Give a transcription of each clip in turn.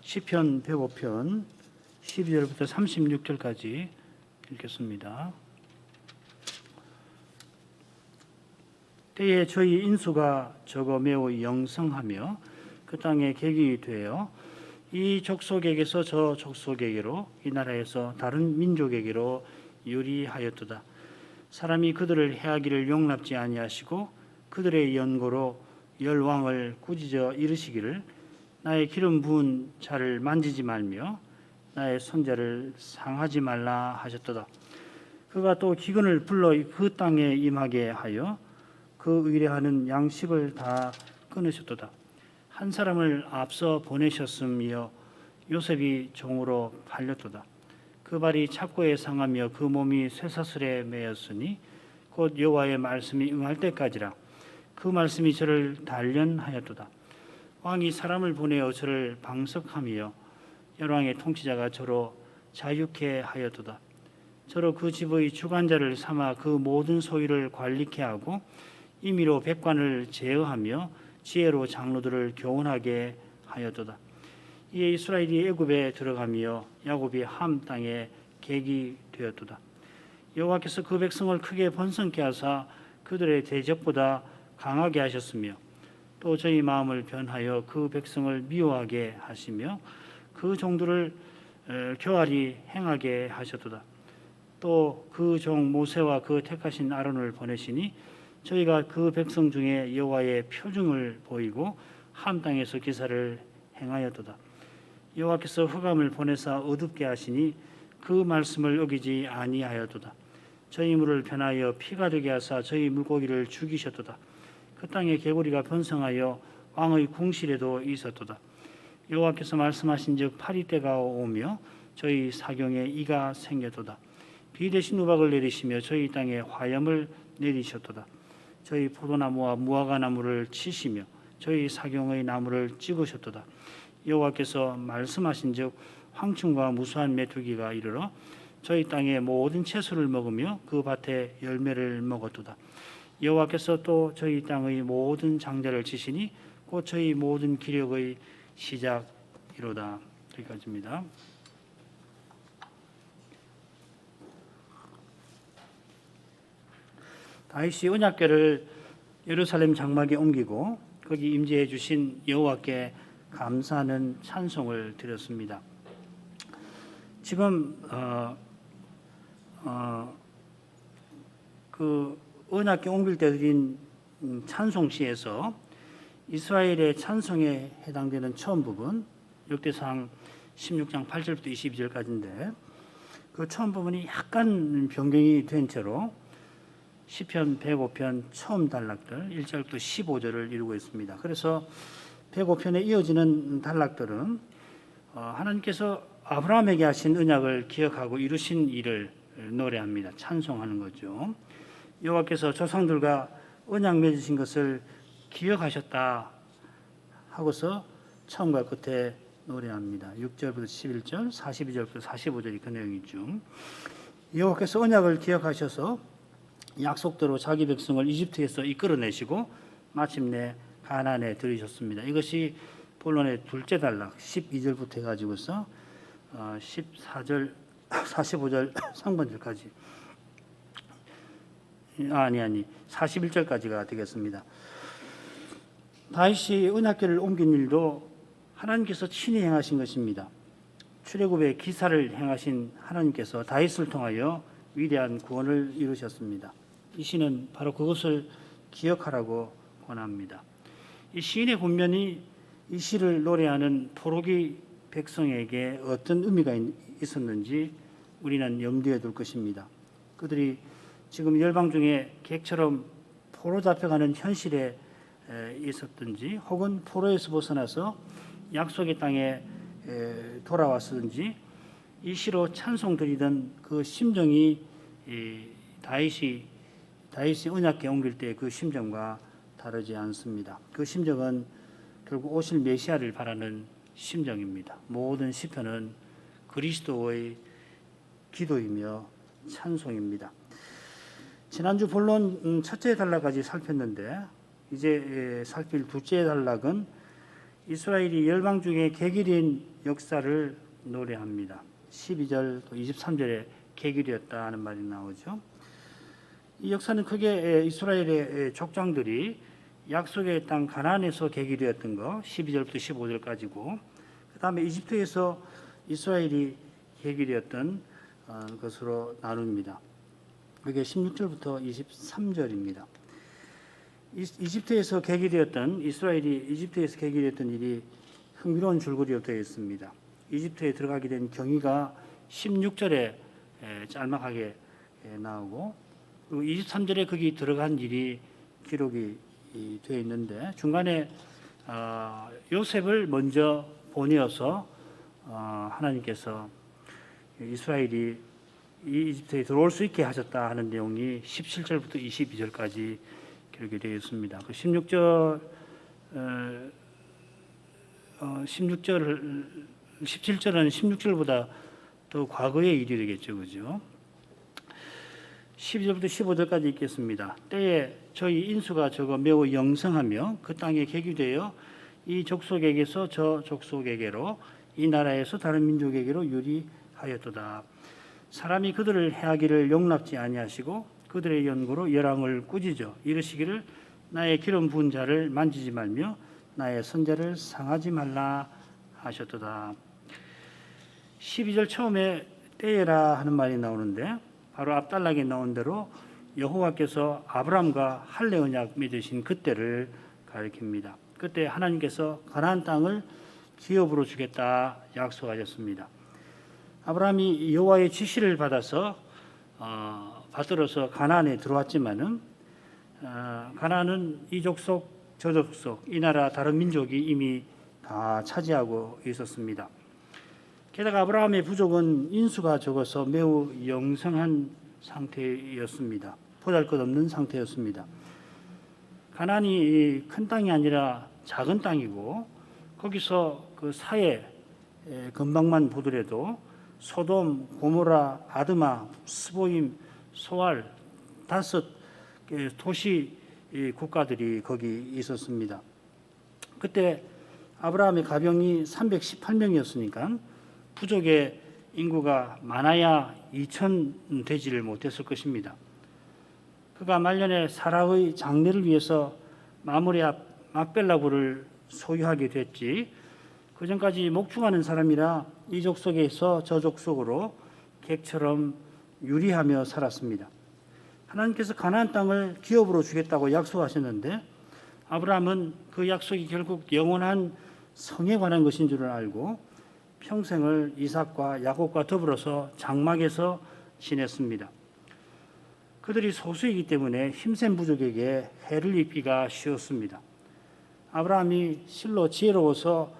시편 105편 12절부터 36절까지 읽겠습니다. 때에 저희 인수가 적어 매우 영성하며 그 땅에 객이 되어 이 족속에게서 저 족속에게로 이 나라에서 다른 민족에게로 유리하였도다. 사람이 그들을 해하기를 용납지 아니하시고 그들의 연고로 열왕을 꾸짖어 이르시기를 나의 기름 부은 자를 만지지 말며 나의 손자를 상하지 말라 하셨도다. 그가 또 기근을 불러 그 땅에 임하게 하여 그 의뢰하는 양식을 다 끊으셨도다. 한 사람을 앞서 보내셨으며 요셉이 종으로 팔렸도다. 그 발이 착고에 상하며 그 몸이 쇠사슬에 매였으니 곧 여호와의 말씀이 응할 때까지라. 그 말씀이 저를 단련하였도다. 왕이 사람을 보내어 저를 방석하며 열왕의 통치자가 저로 자유케 하였도다. 저로 그 집의 주관자를 삼아 그 모든 소유를 관리케 하고 임의로 백관을 제어하며 지혜로 장로들을 교훈하게 하였도다. 이에 이스라엘이 애굽에 들어가며 야곱이 함 땅에 객이 되었도다. 여호와께서 그 백성을 크게 번성케 하사 그들의 대적보다 강하게 하셨으며 또 저희 마음을 변하여 그 백성을 미워하게 하시며 그 종들을 교활히 행하게 하셨도다. 또 그 종 모세와 그 택하신 아론을 보내시니 저희가 그 백성 중에 여호와의 표징을 보이고 함 땅에서 기사를 행하였도다. 여호와께서 흑암을 보내사 어둡게 하시니 그 말씀을 어기지 아니하였도다. 저희 물을 변하여 피가 되게 하사 저희 물고기를 죽이셨도다. 그 땅에 개구리가 번성하여 왕의 궁실에도 있었도다. 여호와께서 말씀하신즉 파리때가 오며 저희 사경에 이가 생겼도다. 비 대신 우박을 내리시며 저희 땅에 화염을 내리셨도다. 저희 포도나무와 무화과나무를 치시며 저희 사경의 나무를 찍으셨도다. 여호와께서 말씀하신즉 황충과 무수한 메뚜기가 이르러 저희 땅의 모든 채소를 먹으며 그 밭의 열매를 먹었도다. 여호와께서 또 저희 땅의 모든 장자를 치시니 곧 저희 모든 기력의 시작이로다. 여기까지입니다. 다윗이 언약궤를 예루살렘 장막에 옮기고 거기 임재해 주신 여호와께 감사하는 찬송을 드렸습니다. 지금 그 언약궤 옮길 때 드린 찬송시에서 이스라엘의 찬송에 해당되는 처음 부분 역대상 16장 8절부터 22절까지인데 그 처음 부분이 약간 변경이 된 채로 시편 105편 처음 단락들 1절부터 15절을 이루고 있습니다. 그래서 105편에 이어지는 단락들은 하나님께서 아브라함에게 하신 언약을 기억하고 이루신 일을 노래합니다. 찬송하는 거죠. 여호와께서 조상들과 언약 맺으신 것을 기억하셨다 하고서 처음과 끝에 노래합니다. 6절부터 11절, 42절부터 45절이 그 내용이죠. 여호와께서 언약을 기억하셔서 약속대로 자기 백성을 이집트에서 이끌어내시고 마침내 가나안에 들이셨습니다. 이것이 본론의 둘째 단락 12절부터 해가지고서 14절, 45절 상반절까지 41절까지가 되겠습니다. 다윗이 언약궤를 옮긴 일도 하나님께서 친히 행하신 것입니다. 출애굽의 기사를 행하신 하나님께서 다윗을 통하여 위대한 구원을 이루셨습니다. 이 시는 바로 그것을 기억하라고 권합니다. 이 시인의 권면이 이 시를 노래하는 포로기 백성에게 어떤 의미가 있었는지 우리는 염두에 둘 것입니다. 그들이 지금 열방 중에 객처럼 포로 잡혀가는 현실에 있었든지 혹은 포로에서 벗어나서 약속의 땅에 돌아왔든지 이 시로 찬송 드리던 그 심정이 다윗이 언약궤 옮길 때 그 심정과 다르지 않습니다. 그 심정은 결국 오실 메시아를 바라는 심정입니다. 모든 시편은 그리스도의 기도이며 찬송입니다. 지난주 본론 첫째 단락까지 살폈는데 이제 살필 둘째 단락은 이스라엘이 열방 중에 객일인 역사를 노래합니다. 12절 또 23절에 객일이었다 하는 말이 나오죠. 이 역사는 크게 이스라엘의 족장들이 약속의 땅 가나안에서 객일이었던 거 12절부터 15절까지고, 그 다음에 이집트에서 이스라엘이 객일이었던 것으로 나눕니다. 그게 16절부터 23절입니다. 이집트에서 객일이었던 이스라엘이 이집트에서 객일이었던 일이 흥미로운 줄거리로 되어 있습니다. 이집트에 들어가게 된 경위가 16절에 짤막하게 나오고, 그리고 23절에 거기 들어간 일이 기록이 되어 있는데, 중간에 요셉을 먼저 보내어서 하나님께서 이스라엘이 이 이집트에 들어올 수 있게 하셨다 하는 내용이 17절부터 22절까지 기록이 되어 있습니다. 그 17절은 16절보다 더 과거의 일이 되겠죠, 그죠? 12절부터 15절까지 읽겠습니다. 때에 저희 인수가 적어 매우 영성하며 그 땅에 객유되어 이 족속에게서 저 족속에게로, 이 나라에서 다른 민족에게로 유리하였도다. 사람이 그들을 해하기를 용납지 아니하시고 그들의 연고로 열왕을 꾸짖어 이르시기를 나의 기름 부은 자를 만지지 말며 나의 선자를 상하지 말라 하셨도다. 12절 처음에 때에라 하는 말이 나오는데, 바로 앞단락에 나온 대로 여호와께서 아브라함과 할례 언약 맺으신 그때를 가리킵니다. 그때 하나님께서 가나안 땅을 기업으로 주겠다 약속하셨습니다. 아브라함이 여호와의 지시를 받아서 받들어서 가나안에 들어왔지만은 가나안은 이 족속 저 족속 이 나라 다른 민족이 이미 다 차지하고 있었습니다. 게다가 아브라함의 부족은 인수가 적어서 매우 영성한 상태였습니다. 보잘것없는 상태였습니다. 가나안이 큰 땅이 아니라 작은 땅이고, 거기서 그 사해 근방만 보더라도 소돔, 고모라, 아드마, 스보임, 소알 5 도시 국가들이 거기 있었습니다. 그때 아브라함의 가병이 318명이었으니까 부족의 인구가 많아야 2,000 되지를 못했을 것입니다. 그가 말년에 사라의 장례를 위해서 마므리 앞 막벨라굴을 소유하게 됐지, 그 전까지 목축하는 사람이라 이 족속에서 저 족속으로 객처럼 유리하며 살았습니다. 하나님께서 가나안 땅을 기업으로 주겠다고 약속하셨는데, 아브라함은 그 약속이 결국 영원한 성에 관한 것인 줄을 알고 평생을 이삭과 야곱과 더불어서 장막에서 지냈습니다. 그들이 소수이기 때문에 힘센 부족에게 해를 입기가 쉬웠습니다. 아브라함이 실로 지혜로워서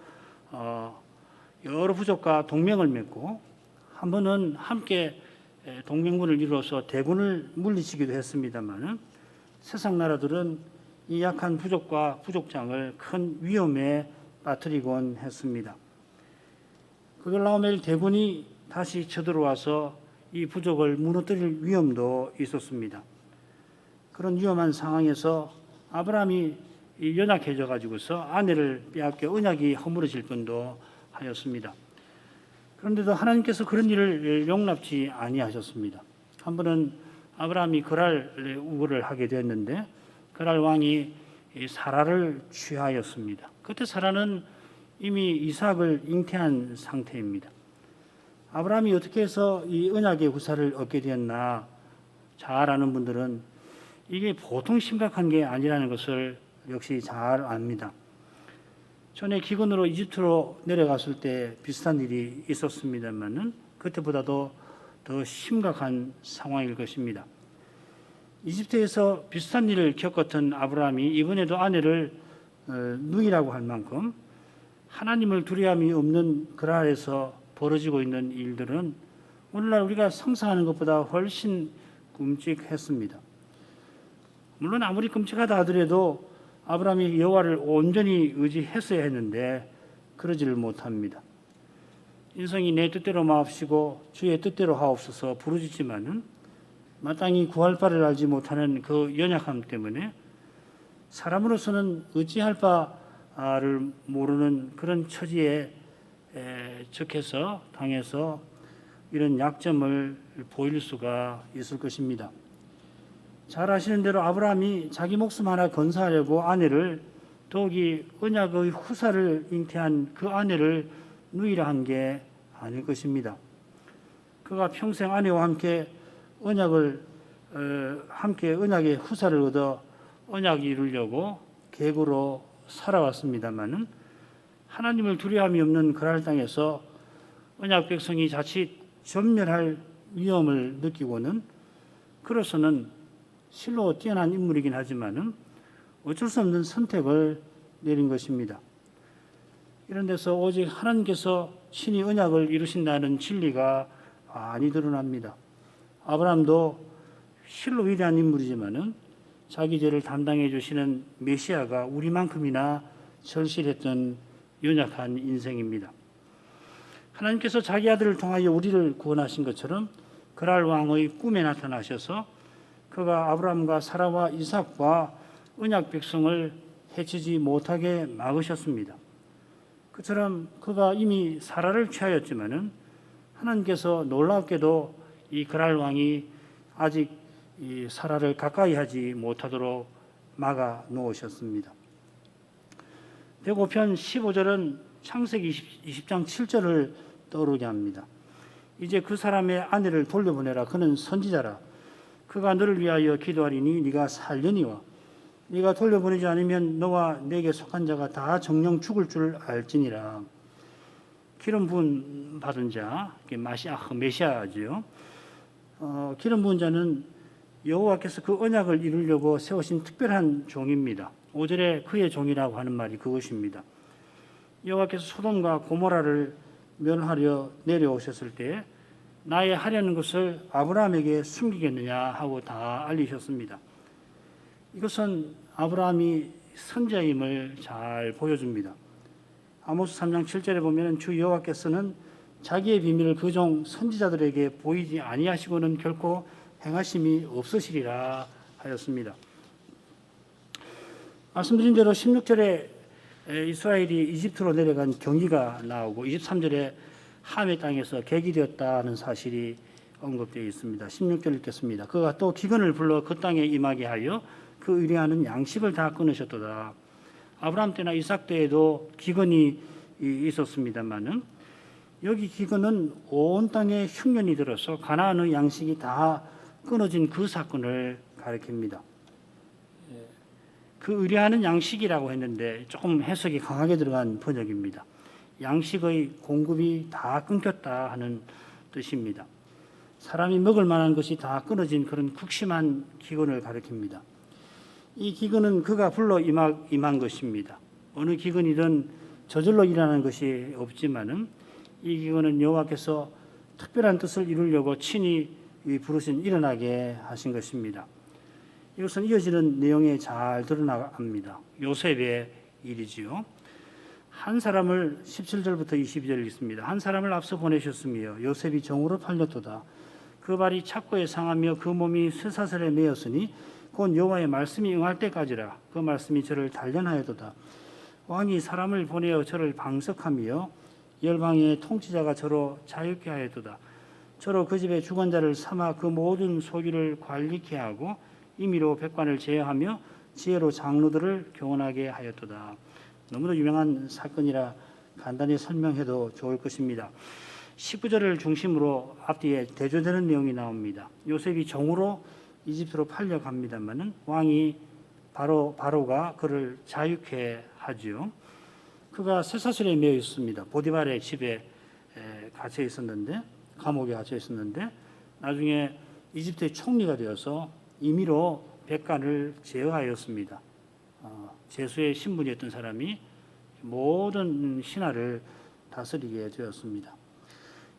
여러 부족과 동맹을 맺고, 한 번은 함께 동맹군을 이루어서 대군을 물리치기도 했습니다만, 세상 나라들은 이 약한 부족과 부족장을 큰 위험에 빠뜨리곤 했습니다. 그글라오멜 대군이 다시 쳐들어와서 이 부족을 무너뜨릴 위험도 있었습니다. 그런 위험한 상황에서 아브라함이 연약해져 가지고서 아내를 빼앗겨 언약이 허물어질 뻔도 하였습니다. 그런데도 하나님께서 그런 일을 용납지 아니하셨습니다. 한 번은 아브라함이 그랄 우거를 하게 되었는데, 그랄 왕이 사라를 취하였습니다. 그때 사라는 이미 이삭을 잉태한 상태입니다. 아브라함이 어떻게 해서 이 언약의 후사를 얻게 되었나 잘 아는 분들은 이게 보통 심각한 게 아니라는 것을 역시 잘 압니다. 전에 기근으로 이집트로 내려갔을 때 비슷한 일이 있었습니다만은 그때보다도 더 심각한 상황일 것입니다. 이집트에서 비슷한 일을 겪었던 아브라함이 이번에도 아내를 누이라고 할 만큼 하나님을 두려움이 없는 그랄에서 벌어지고 있는 일들은 오늘날 우리가 상상하는 것보다 훨씬 끔찍했습니다. 물론 아무리 끔찍하다 하더라도 아브라함이 여호와를 온전히 의지했어야 했는데 그러지를 못합니다. 인생이 내 뜻대로 마옵시고 주의 뜻대로 하옵소서 부르짖지만은 마땅히 구할 바를 알지 못하는 그 연약함 때문에 사람으로서는 어찌할 바 모르는 그런 처지에 적해서 당해서 이런 약점을 보일 수가 있을 것입니다. 잘 아시는 대로 아브라함이 자기 목숨 하나 건사하려고 아내를, 더욱이 언약의 후사를 잉태한 그 아내를 누이라 한 게 아닐 것입니다. 그가 평생 아내와 함께 언약의 후사를 얻어 언약을 이루려고 계구로 살아왔습니다마는 하나님을 두려움이 없는 그랄 땅에서 언약 백성이 자칫 전멸할 위험을 느끼고는, 그로서는 실로 뛰어난 인물이긴 하지만은 어쩔 수 없는 선택을 내린 것입니다. 이런 데서 오직 하나님께서 친히 언약을 이루신다는 진리가 많이 드러납니다. 아브라함도 실로 위대한 인물이지만은 자기 죄를 담당해 주시는 메시아가 우리만큼이나 절실했던 연약한 인생입니다. 하나님께서 자기 아들을 통하여 우리를 구원하신 것처럼 그랄 왕의 꿈에 나타나셔서 그가 아브라함과 사라와 이삭과 언약 백성을 해치지 못하게 막으셨습니다. 그처럼 그가 이미 사라를 취하였지만은 하나님께서 놀랍게도 이 그랄 왕이 아직 이 사라를 가까이 하지 못하도록 막아 놓으셨습니다. 105편 15절은 창세기 20장 7절을 떠오르게 합니다. 이제 그 사람의 아내를 돌려보내라. 그는 선지자라. 그가 너를 위하여 기도하리니 네가 살려니와 네가 돌려보내지 않으면 너와 내게 속한 자가 다 정령 죽을 줄 알지니라. 기름 부은 받은 자, 메시아죠. 기름 부은 자는 여호와께서 그 언약을 이루려고 세우신 특별한 종입니다. 5절에 그의 종이라고 하는 말이 그것입니다. 여호와께서 소돔과 고모라를 멸하려 내려오셨을 때 나의 하려는 것을 아브라함에게 숨기겠느냐 하고 다 알리셨습니다. 이것은 아브라함이 선자임을 잘 보여줍니다. 아모스 3장 7절에 보면 주 여호와께서는 자기의 비밀을 그 종 선지자들에게 보이지 아니하시고는 결코 행하심이 없으시리라 하였습니다. 말씀드린 대로 16절에 이스라엘이 이집트로 내려간 경위가 나오고 23절에 함의 땅에서 객이되었다는 사실이 언급되어 있습니다. 16절 읽겠습니다. 그가 또 기근을 불러 그 땅에 임하게 하여 그 의뢰하는 양식을 다 끊으셨도다. 아브라함 때나 이삭 때에도 기근이 있었습니다만은 여기 기근은 온 땅에 흉년이 들어서 가나안의 양식이 다 끊어진 그 사건을 가리킵니다. 그 의뢰하는 양식이라고 했는데 조금 해석이 강하게 들어간 번역입니다. 양식의 공급이 다 끊겼다 하는 뜻입니다. 사람이 먹을 만한 것이 다 끊어진 그런 극심한 기근을 가리킵니다. 이 기근은 그가 불러 임한 것입니다. 어느 기근이든 저절로 일어나는 것이 없지만은 이 기근은 여호와께서 특별한 뜻을 이루려고 친히 부르신 일어나게 하신 것입니다. 이것은 이어지는 내용에 잘 드러납니다. 요셉의 일이지요. 한 사람을 17절부터 22절 읽습니다. 한 사람을 앞서 보내셨으며 요셉이 종으로 팔렸도다. 그 발이 착고에 상하며 그 몸이 쇠사슬에 매였으니 곧 여호와의 말씀이 응할 때까지라. 그 말씀이 저를 단련하여도다. 왕이 사람을 보내어 저를 방석하며 열방의 통치자가 저로 자유케 하여도다. 저로 그 집의 주관자를 삼아 그 모든 소유를 관리케 하고 임의로 백관을 제어하며 지혜로 장로들을 교훈하게 하였도다. 너무도 유명한 사건이라 간단히 설명해도 좋을 것입니다. 19절을 중심으로 앞뒤에 대조되는 내용이 나옵니다. 요셉이 종으로 이집트로 팔려갑니다마는 왕이 바로가 그를 자유케 하지요. 그가 쇠사슬에 매여 있습니다. 보디발의 집에 갇혀 있었는데, 감옥에 갇혀 있었는데 나중에 이집트의 총리가 되어서 임의로 백관을 제어하였습니다. 제수의 신분이었던 사람이 모든 신하를 다스리게 되었습니다.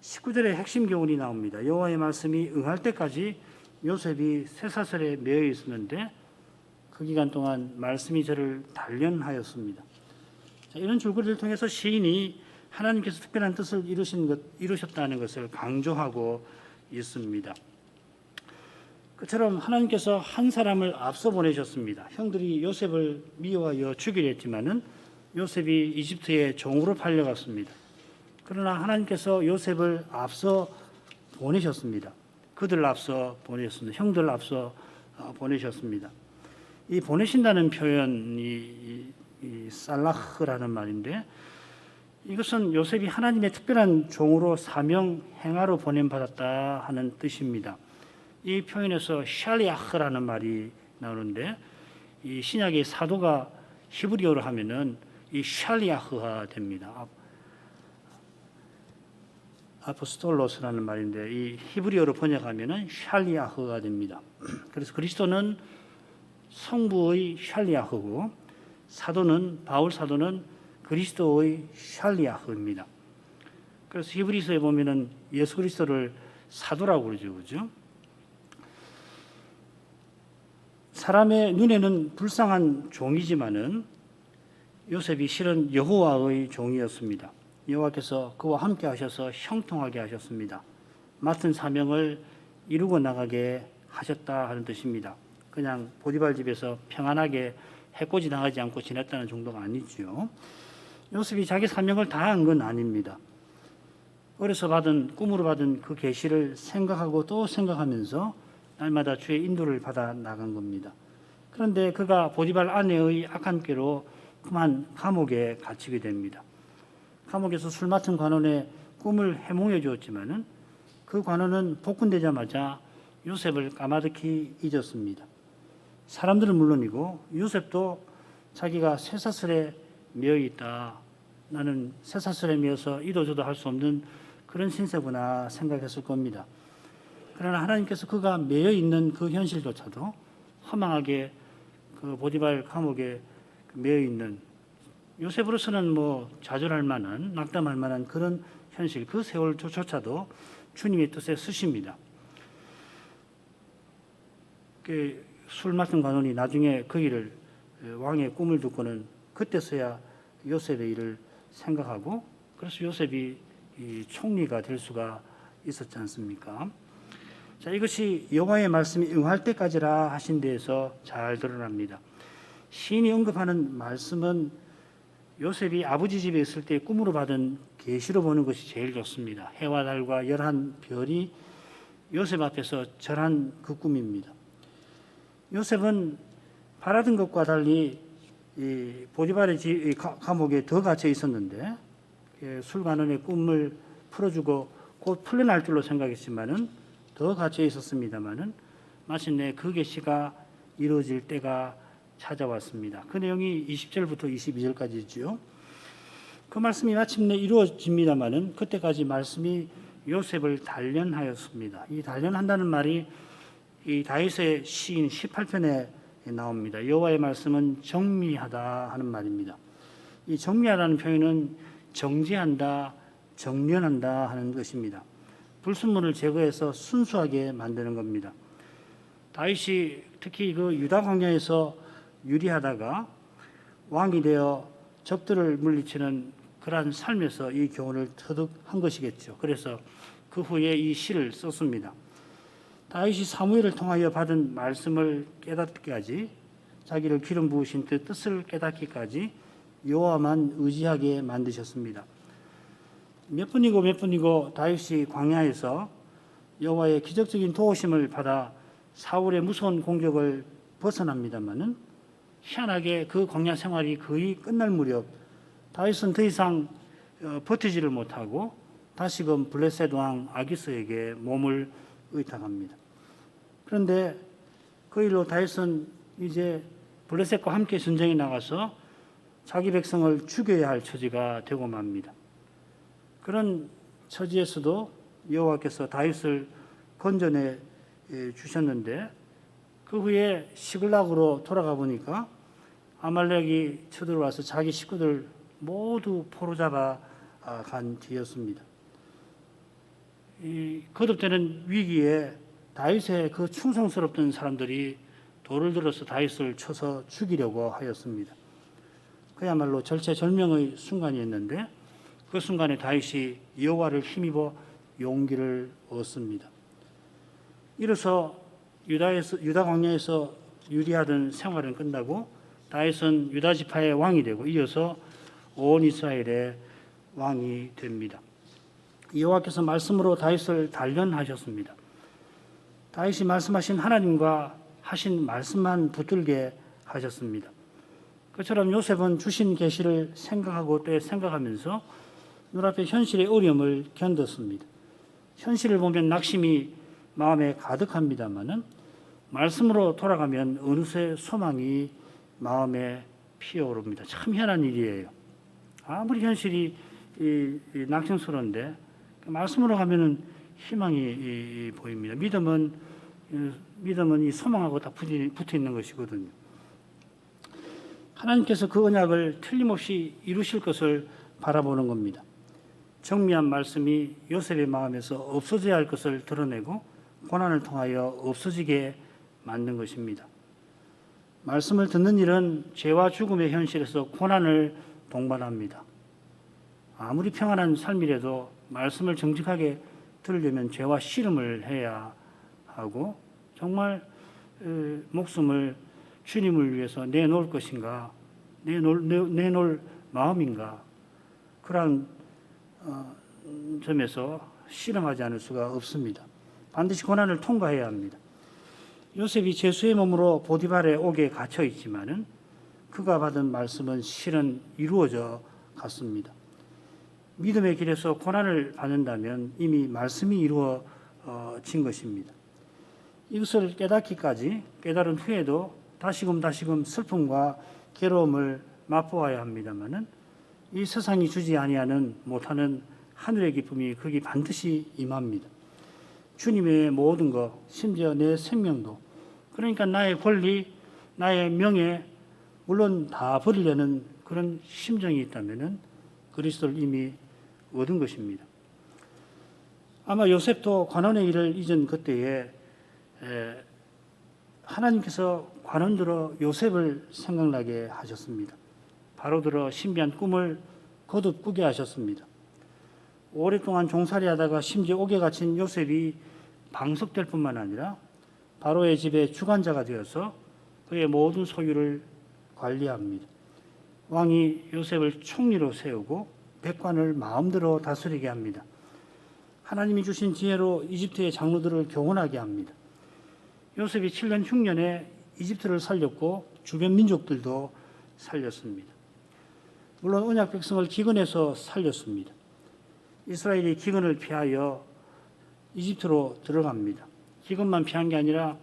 19절에 핵심 교훈이 나옵니다. 여호와의 말씀이 응할 때까지 요셉이 쇠사슬에 매여 있었는데 그 기간 동안 말씀이 저를 단련하였습니다. 자, 이런 줄거리를 통해서 시인이 하나님께서 특별한 뜻을 이루셨다는 것을 강조하고 있습니다. 그처럼 하나님께서 한 사람을 앞서 보내셨습니다. 형들이 요셉을 미워하여 죽이려 했지만은 요셉이 이집트의 종으로 팔려갔습니다. 그러나 하나님께서 요셉을 앞서 보내셨습니다. 그들 앞서 보내셨습니다. 형들 앞서 보내셨습니다. 이 보내신다는 표현이 이 살라흐라는 말인데, 이것은 요셉이 하나님의 특별한 종으로 사명 행하러 보냄받았다 하는 뜻입니다. 이 표현에서 샬리아흐라는 말이 나오는데, 이 신약의 사도가 히브리어로 하면은 이 샬리아흐가 됩니다. 아포스톨로스라는 말인데 이 히브리어로 번역하면은 샬리아흐가 됩니다. 그래서 그리스도는 성부의 샬리아흐고 바울 사도는 그리스도의 샬리아흐입니다. 그래서 히브리서에 보면은 예수 그리스도를 사도라고 그러죠, 그죠? 사람의 눈에는 불쌍한 종이지만은 요셉이 실은 여호와의 종이었습니다. 여호와께서 그와 함께 하셔서 형통하게 하셨습니다. 맡은 사명을 이루고 나가게 하셨다 하는 뜻입니다. 그냥 보디발 집에서 평안하게 해코지 당하지 않고 지냈다는 정도가 아니죠. 요셉이 자기 사명을 다한 건 아닙니다. 어려서 꿈으로 받은 그 계시를 생각하고 또 생각하면서 날마다 주의 인도를 받아 나간 겁니다. 그런데 그가 보디발 아내의 악한 꾀로 그만 감옥에 갇히게 됩니다. 감옥에서 술 맡은 관원의 꿈을 해몽해 주었지만은 그 관원은 복군되자마자 요셉을 까마득히 잊었습니다. 사람들은 물론이고 요셉도 자기가 쇠사슬에 매여 있다. 나는 쇠사슬에 매여서 이도저도 할 수 없는 그런 신세구나 생각했을 겁니다. 그러나 하나님께서 그가 매여 있는 그 현실조차도 허망하게 그 보디발 감옥에 매여 있는 요셉으로서는 좌절할 만한, 낙담할 만한 그런 현실, 그 세월조차도 주님의 뜻에 쓰십니다. 술 맡은 관원이 나중에 그 일을 왕의 꿈을 듣고는 그때서야 요셉의 일을 생각하고, 그래서 요셉이 이 총리가 될 수가 있었지 않습니까? 자, 이것이 여호와의 말씀이 응할 때까지라 하신 데에서 잘 드러납니다. 시인이 언급하는 말씀은 요셉이 아버지 집에 있을 때 꿈으로 받은 계시로 보는 것이 제일 좋습니다. 해와 달과 11별이 요셉 앞에서 절한 그 꿈입니다. 요셉은 바라던 것과 달리 이 보디발의 감옥에 더 갇혀 있었는데 술관원의 꿈을 풀어주고 곧 풀려날 줄로 생각했지만은 더 갇혀 있었습니다만은 마침내 그 계시가 이루어질 때가 찾아왔습니다. 그 내용이 20절부터 22절까지죠. 그 말씀이 마침내 이루어집니다만은 그때까지 말씀이 요셉을 단련하였습니다. 이 단련한다는 말이 이 다윗의 시인 18편에 나옵니다. 여호와의 말씀은 정미하다 하는 말입니다. 이 정미하다는 표현은 정지한다, 정련한다 하는 것입니다. 불순물을 제거해서 순수하게 만드는 겁니다. 다윗이 특히 그 유다 광야에서 유리하다가 왕이 되어 적들을 물리치는 그러한 삶에서 이 교훈을 터득한 것이겠죠. 그래서 그 후에 이 시를 썼습니다. 다윗이 사무엘을 통하여 받은 말씀을 깨닫기까지, 자기를 기름 부으신 그 뜻을 깨닫기까지 여호와만 의지하게 만드셨습니다. 몇 번이고 다윗이 광야에서 여호와의 기적적인 도우심을 받아 사울의 무서운 공격을 벗어납니다마는 희한하게 그 광야 생활이 거의 끝날 무렵 다윗은 더 이상 버티지를 못하고 다시금 블레셋 왕 아기스에게 몸을 의탁합니다. 그런데 그 일로 다윗은 이제 블레셋과 함께 전쟁에 나가서 자기 백성을 죽여야 할 처지가 되고 맙니다. 그런 처지에서도 여호와께서 다윗을 건져내 주셨는데 그 후에 시글락으로 돌아가 보니까 아말렉이 쳐들어와서 자기 식구들 모두 포로잡아 간 뒤였습니다. 이 거듭되는 위기에 다윗의 그 충성스럽던 사람들이 돌을 들어서 다윗을 쳐서 죽이려고 하였습니다. 그야말로 절체절명의 순간이었는데 그 순간에 다윗이 여호와를 힘입어 용기를 얻습니다. 이로써 유다 광야에서 유리하던 생활은 끝나고 다윗은 유다 지파의 왕이 되고 이어서 온 이스라엘의 왕이 됩니다. 여호와께서 말씀으로 다윗을 단련하셨습니다. 다윗이 말씀하신 하나님과 하신 말씀만 붙들게 하셨습니다. 그처럼 요셉은 주신 계시를 생각하고 또 생각하면서 눈앞의 현실의 어려움을 견뎠습니다. 현실을 보면 낙심이 마음에 가득합니다마는 말씀으로 돌아가면 어느새 소망이 마음에 피어오릅니다. 참 희한한 일이에요. 아무리 현실이 낙심스러운데 말씀으로 가면은 희망이 보입니다. 믿음은 이 소망하고 다 붙어 있는 것이거든요. 하나님께서 그 언약을 틀림없이 이루실 것을 바라보는 겁니다. 정미한 말씀이 요셉의 마음에서 없어져야 할 것을 드러내고 고난을 통하여 없어지게 만든 것입니다. 말씀을 듣는 일은 죄와 죽음의 현실에서 고난을 동반합니다. 아무리 평안한 삶이라도 말씀을 정직하게 들으려면 죄와 씨름을 해야 하고 정말 목숨을 주님을 위해서 내놓을 것인가, 내놓을 마음인가, 그러한 점에서 씨름하지 않을 수가 없습니다. 반드시 고난을 통과해야 합니다. 요셉이 죄수의 몸으로 보디발의 옥에 갇혀 있지만은 그가 받은 말씀은 실은 이루어져 갔습니다. 믿음의 길에서 고난을 받는다면 이미 말씀이 이루어진 것입니다. 이것을 깨닫기까지 깨달은 후에도 다시금 슬픔과 괴로움을 맛보아야 합니다마는 이 세상이 주지 아니하는 못하는 하늘의 기쁨이 거기 반드시 임합니다. 주님의 모든 것, 심지어 내 생명도, 그러니까 나의 권리, 나의 명예, 물론 다 버리려는 그런 심정이 있다면은 그리스도를 이미 얻은 것입니다. 아마 요셉도 관원의 일을 잊은 그때에 하나님께서 관원들어 요셉을 생각나게 하셨습니다. 바로 들어 신비한 꿈을 거듭 꾸게 하셨습니다. 오랫동안 종살이하다가 심지어 옥에 갇힌 요셉이 방석될 뿐만 아니라 바로의 집의 주관자가 되어서 그의 모든 소유를 관리합니다. 왕이 요셉을 총리로 세우고 백관을 마음대로 다스리게 합니다. 하나님이 주신 지혜로 이집트의 장로들을 교훈하게 합니다. 요셉이 7년 흉년에 이집트를 살렸고 주변 민족들도 살렸습니다. 물론 언약 백성을 기근에서 살렸습니다. 이스라엘이 기근을 피하여 이집트로 들어갑니다. 기근만 피한 게 아니라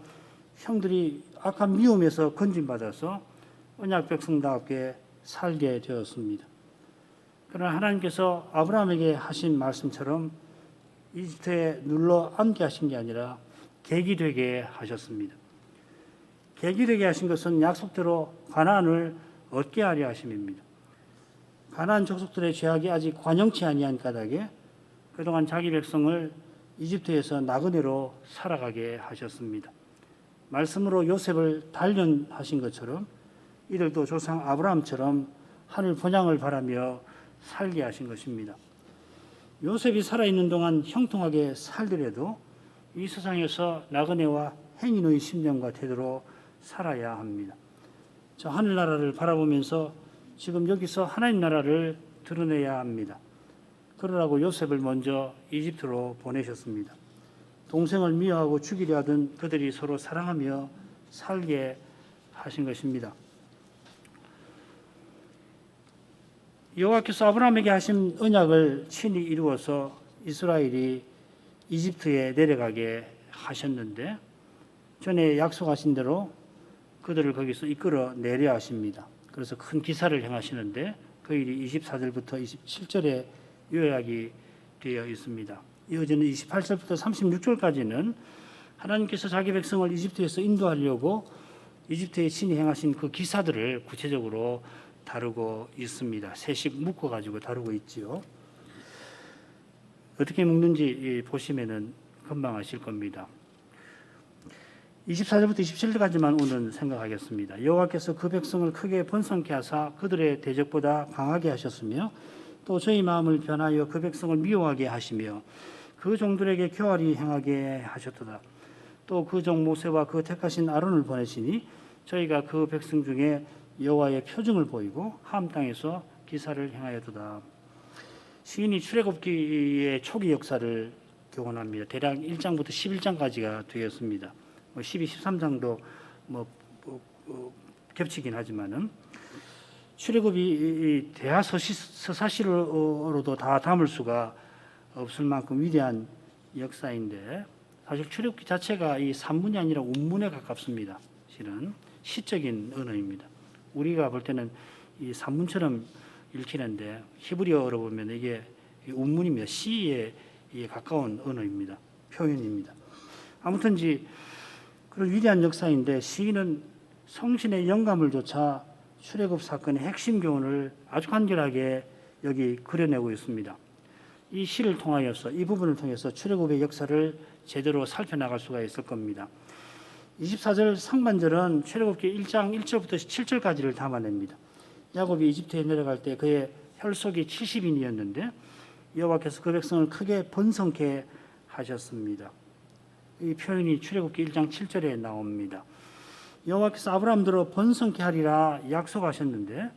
형들이 악한 미움에서 건진받아서 언약 백성답게 살게 되었습니다. 그러나 하나님께서 아브라함에게 하신 말씀처럼 이집트에 눌러 앉게 하신 게 아니라 객이 되게 하셨습니다. 객이 되게 하신 것은 약속대로 가나안을 얻게 하려 하심입니다. 가나안 족속들의 죄악이 아직 관영치 아니한 까닭에 그동안 자기 백성을 이집트에서 나그네로 살아가게 하셨습니다. 말씀으로 요셉을 단련하신 것처럼 이들도 조상 아브라함처럼 하늘 번양을 바라며 살게 하신 것입니다. 요셉이 살아있는 동안 형통하게 살더라도 이 세상에서 나그네와 행인의 심령과 태도로 살아야 합니다. 저 하늘나라를 바라보면서 지금 여기서 하나님 나라를 드러내야 합니다. 그러라고 요셉을 먼저 이집트로 보내셨습니다. 동생을 미워하고 죽이려 하던 그들이 서로 사랑하며 살게 하신 것입니다. 여호와께서 아브라함에게 하신 언약을 친히 이루어서 이스라엘이 이집트에 내려가게 하셨는데 전에 약속하신 대로 그들을 거기서 이끌어 내려 하십니다. 그래서 큰 기사를 행하시는데 그 일이 24절부터 27절에 요약이 되어 있습니다. 이어지는 28절부터 36절까지는 하나님께서 자기 백성을 이집트에서 인도하려고 이집트에 친히 행하신 그 기사들을 구체적으로 다루고 있습니다. 세씩 묶어가지고 다루고 있지요. 어떻게 묶는지 보시면은 금방 아실 겁니다. 24절부터 27절까지만 오늘 생각하겠습니다. 여호와께서 그 백성을 크게 번성케 하사 그들의 대적보다 강하게 하셨으며 또 저희 마음을 변하여 그 백성을 미워하게 하시며 그 종들에게 교활히 행하게 하셨도다. 또 그 종 모세와 그 택하신 아론을 보내시니 저희가 그 백성 중에 여호와의 표징을 보이고 함 땅에서 기사를 행하였도다. 시인이 출애굽기의 초기 역사를 교훈합니다. 대략 1장부터 11장까지가 되었습니다. 12, 13장도 겹치긴 하지만은 출애굽이 대하 서사시로도 다 담을 수가 없을 만큼 위대한 역사인데, 사실 출애굽기 자체가 이 산문이 아니라 운문에 가깝습니다. 실은 시적인 언어입니다. 우리가 볼 때는 이 산문처럼 읽히는데 히브리어로 보면 이게 운문입니다. 시에 가까운 언어입니다. 표현입니다. 아무튼지 그런 위대한 역사인데 시인은 성신의 영감을 조차 출애굽 사건의 핵심 교훈을 아주 간결하게 여기 그려내고 있습니다. 이 시를 통하여서, 이 부분을 통해서 출애굽의 역사를 제대로 살펴나갈 수가 있을 겁니다. 24절 상반절은 출애굽기 1장 1절부터 7절까지를 담아냅니다. 야곱이 이집트에 내려갈 때 그의 혈속이 70인이었는데 여호와께서 그 백성을 크게 번성케 하셨습니다. 이 표현이 출애굽기 1장 7절에 나옵니다. 여호와께서 아브라함대로 번성케 하리라 약속하셨는데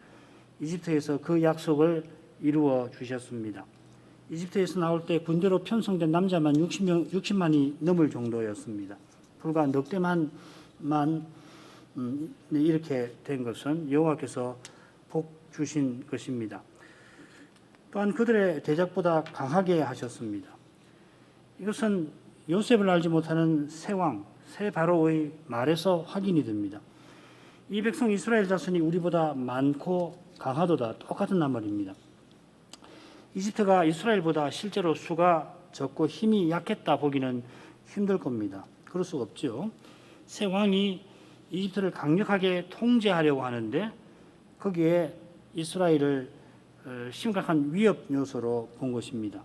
이집트에서 그 약속을 이루어 주셨습니다. 이집트에서 나올 때 군대로 편성된 남자만 60만이 넘을 정도였습니다. 불과 넉 대만 이렇게 된 것은 여호와께서 복 주신 것입니다. 또한 그들의 대적보다 강하게 하셨습니다. 이것은 요셉을 알지 못하는 새 바로의 말에서 확인이 됩니다. 이 백성 이스라엘 자손이 우리보다 많고 강하도다, 똑같은 말입니다. 이집트가 이스라엘보다 실제로 수가 적고 힘이 약했다 보기는 힘들 겁니다. 그럴 수가 없죠. 새 왕이 이집트를 강력하게 통제하려고 하는데 거기에 이스라엘을 심각한 위협 요소로 본 것입니다.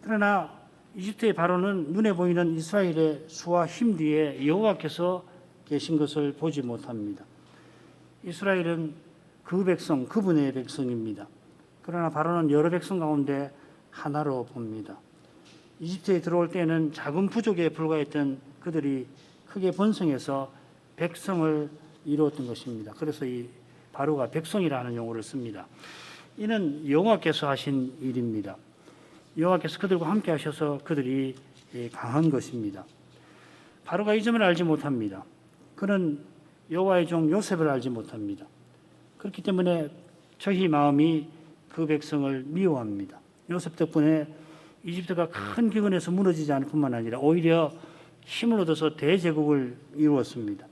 그러나 이집트의 바로는 눈에 보이는 이스라엘의 수와 힘 뒤에 여호와께서 계신 것을 보지 못합니다. 이스라엘은 그 백성, 그분의 백성입니다. 그러나 바로는 여러 백성 가운데 하나로 봅니다. 이집트에 들어올 때는 작은 부족에 불과했던 그들이 크게 번성해서 백성을 이루었던 것입니다. 그래서 이 바로가 백성이라는 용어를 씁니다. 이는 여호와께서 하신 일입니다. 여호와께서 그들과 함께 하셔서 그들이 강한 것입니다. 바로가 이 점을 알지 못합니다. 그는 여호와의 종 요셉을 알지 못합니다. 그렇기 때문에 저희 마음이 그 백성을 미워합니다. 요셉 덕분에 이집트가 큰 기근에서 무너지지 않을 뿐만 아니라 오히려 힘을 얻어서 대제국을 이루었습니다.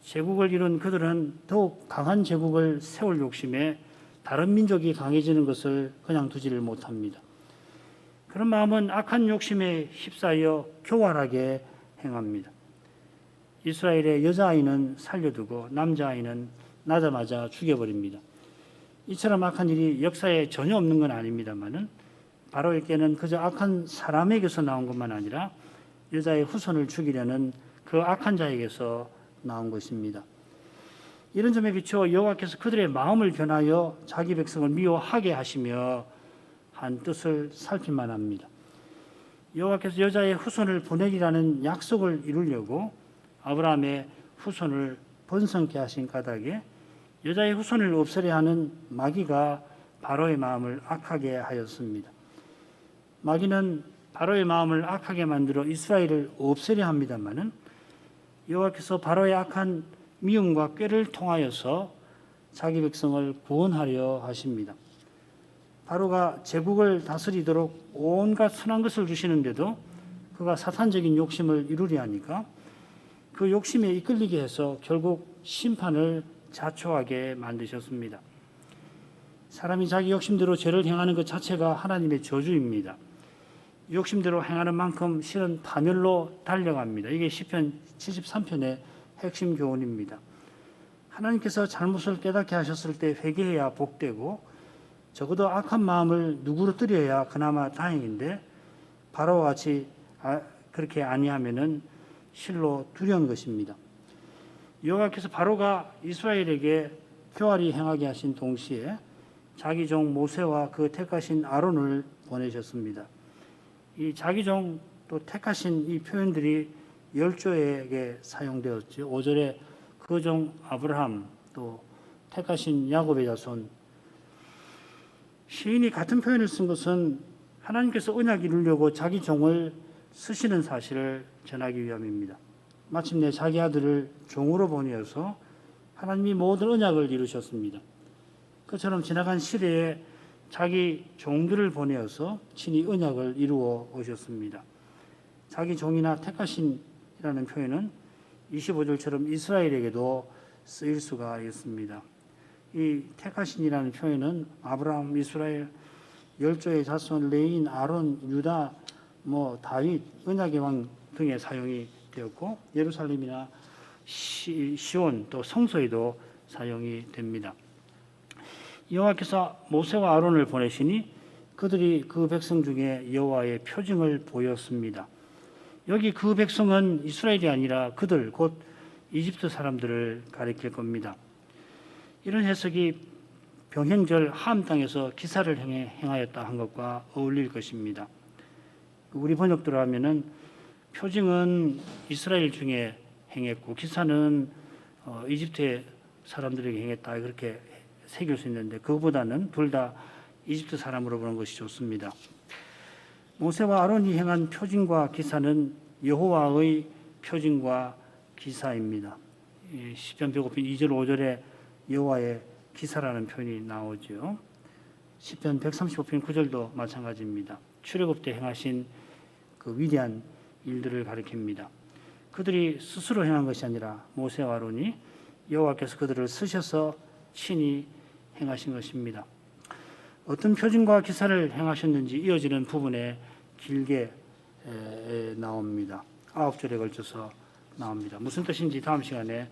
제국을 이룬 그들은 더욱 강한 제국을 세울 욕심에 다른 민족이 강해지는 것을 그냥 두지를 못합니다. 그런 마음은 악한 욕심에 휩싸여 교활하게 행합니다. 이스라엘의 여자아이는 살려두고 남자아이는 나자마자 죽여버립니다. 이처럼 악한 일이 역사에 전혀 없는 건 아닙니다만은 바로에게는 그저 악한 사람에게서 나온 것만 아니라 여자의 후손을 죽이려는 그 악한 자에게서 나온 것입니다. 이런 점에 비추어 여호와께서 그들의 마음을 변하여 자기 백성을 미워하게 하시며 한 뜻을 살필만 합니다. 여호와께서 여자의 후손을 보내리라는 약속을 이루려고 아브라함의 후손을 번성케 하신 까닭에 여자의 후손을 없애려 하는 마귀가 바로의 마음을 악하게 하였습니다. 마귀는 바로의 마음을 악하게 만들어 이스라엘을 없애려 합니다마는 여호와께서 바로의 악한 미움과 꾀를 통하여서 자기 백성을 구원하려 하십니다. 바로가 제국을 다스리도록 온갖 선한 것을 주시는데도 그가 사탄적인 욕심을 이루려 하니까 그 욕심에 이끌리게 해서 결국 심판을 자초하게 만드셨습니다. 사람이 자기 욕심대로 죄를 행하는 것 자체가 하나님의 저주입니다. 욕심대로 행하는 만큼 실은 파멸로 달려갑니다. 이게 시편 73편의 핵심 교훈입니다. 하나님께서 잘못을 깨닫게 하셨을 때 회개해야 복되고 적어도 악한 마음을 누그러뜨려야 그나마 다행인데 바로와 같이 그렇게 아니하면은 실로 두려운 것입니다. 여호와께서 바로가 이스라엘에게 교활히 행하게 하신 동시에 자기 종 모세와 그 택하신 아론을 보내셨습니다. 이 자기 종 또 택하신 이 표현들이 10조에게 사용되었죠. 5절에 그 종 아브라함 또 택하신 야곱의 자손 시인이 같은 표현을 쓴 것은 하나님께서 언약 이루려고 자기 종을 쓰시는 사실을 전하기 위함입니다. 마침내 자기 아들을 종으로 보내어서 하나님이 모든 언약을 이루셨습니다. 그처럼 지나간 시대에 자기 종들을 보내어서 친히 언약을 이루어 오셨습니다. 자기 종이나 택하신이라는 표현은 25절처럼 이스라엘에게도 쓰일 수가 있습니다. 이 택하신이라는 표현은 아브라함, 이스라엘, 열조의 자손, 레인, 아론, 유다, 다윗, 언약의 왕 등에 사용이 되었고 예루살렘이나 시온 또 성소에도 사용이 됩니다. 여호와께서 모세와 아론을 보내시니 그들이 그 백성 중에 여호와의 표징을 보였습니다. 여기 그 백성은 이스라엘이 아니라 그들 곧 이집트 사람들을 가리킬 겁니다. 이런 해석이 병행절 하암 땅에서 기사를 행하였다 한 것과 어울릴 것입니다. 우리 번역대로 하면은 표징은 이스라엘 중에 행했고 기사는 이집트의 사람들에게 행했다 그렇게 새길 수 있는데 그거보다는 둘 다 이집트 사람으로 보는 것이 좋습니다. 모세와 아론이 행한 표징과 기사는 여호와의 표징과 기사입니다. 시편 105편 2절 5절에 여호와의 기사라는 표현이 나오죠. 시편 135편 9절도 마찬가지입니다. 출애굽 때 행하신 그 위대한 일들을 가리킵니다. 그들이 스스로 행한 것이 아니라 모세와 아론이 여호와께서 그들을 쓰셔서 친히 행하신 것입니다. 어떤 표징과 기사를 행하셨는지 이어지는 부분에 길게 나옵니다. 9절에 걸쳐서 나옵니다. 무슨 뜻인지 다음 시간에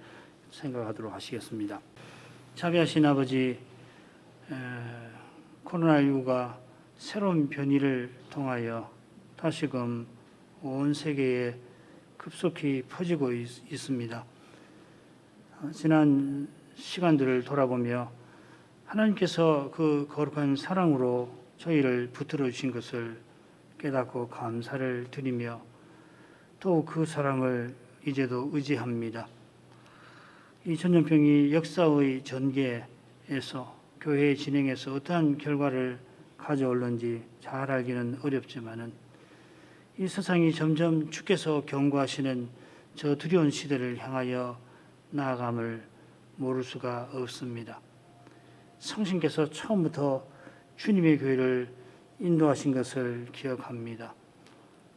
생각하도록 하시겠습니다. 자비하신 아버지, 코로나19가 새로운 변이를 통하여 다시금 온 세계에 급속히 퍼지고 있습니다. 지난 시간들을 돌아보며 하나님께서 그 거룩한 사랑으로 저희를 붙들어 주신 것을 깨닫고 감사를 드리며 또 그 사랑을 이제도 의지합니다. 이 전염병이 역사의 전개에서 교회의 진행에서 어떠한 결과를 가져올는지 잘 알기는 어렵지만은 이 세상이 점점 주께서 경고하시는 저 두려운 시대를 향하여 나아감을 모를 수가 없습니다. 성신께서 처음부터 주님의 교회를 인도하신 것을 기억합니다.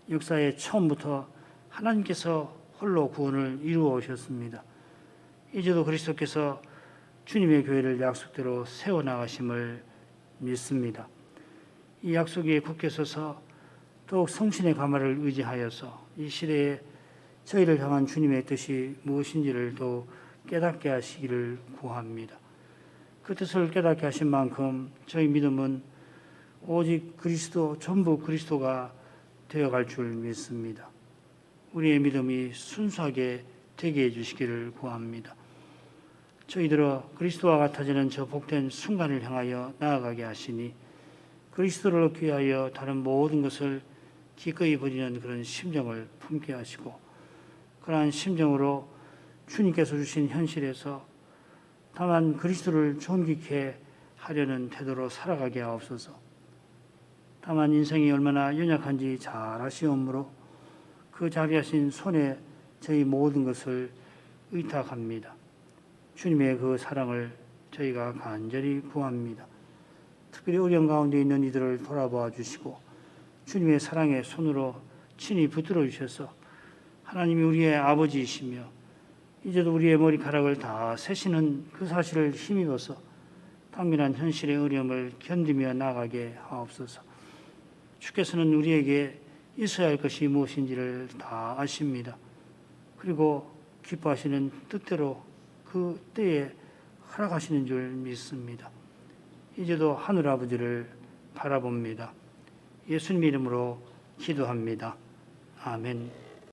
역사의 처음부터 하나님께서 홀로 구원을 이루어 오셨습니다. 이제도 그리스도께서 주님의 교회를 약속대로 세워나가심을 믿습니다. 이 약속에 굳게 서서 더욱 성신의 가마를 의지하여서 이 시대에 저희를 향한 주님의 뜻이 무엇인지를 더 깨닫게 하시기를 구합니다. 그 뜻을 깨닫게 하신 만큼 저희 믿음은 오직 그리스도, 전부 그리스도가 되어갈 줄 믿습니다. 우리의 믿음이 순수하게 되게 해주시기를 구합니다. 저희들어 그리스도와 같아지는 저 복된 순간을 향하여 나아가게 하시니 그리스도를 얻기 위하여 다른 모든 것을 기꺼이 버리는 그런 심정을 품게 하시고 그러한 심정으로 주님께서 주신 현실에서 다만 그리스도를 존귀케 하려는 태도로 살아가게 하옵소서. 다만 인생이 얼마나 연약한지 잘 아시오므로 그 자비하신 손에 저희 모든 것을 의탁합니다. 주님의 그 사랑을 저희가 간절히 구합니다. 특별히 어려운 가운데 있는 이들을 돌아보아 주시고 주님의 사랑의 손으로 친히 붙들어 주셔서 하나님이 우리의 아버지이시며 이제도 우리의 머리카락을 다 세시는 그 사실을 힘입어서 당면한 현실의 어려움을 견디며 나가게 하옵소서. 주께서는 우리에게 있어야 할 것이 무엇인지를 다 아십니다. 그리고 기뻐하시는 뜻대로 그 때에 허락하시는 줄 믿습니다. 이제도 하늘 아버지를 바라봅니다. 예수님 이름으로 기도합니다. 아멘.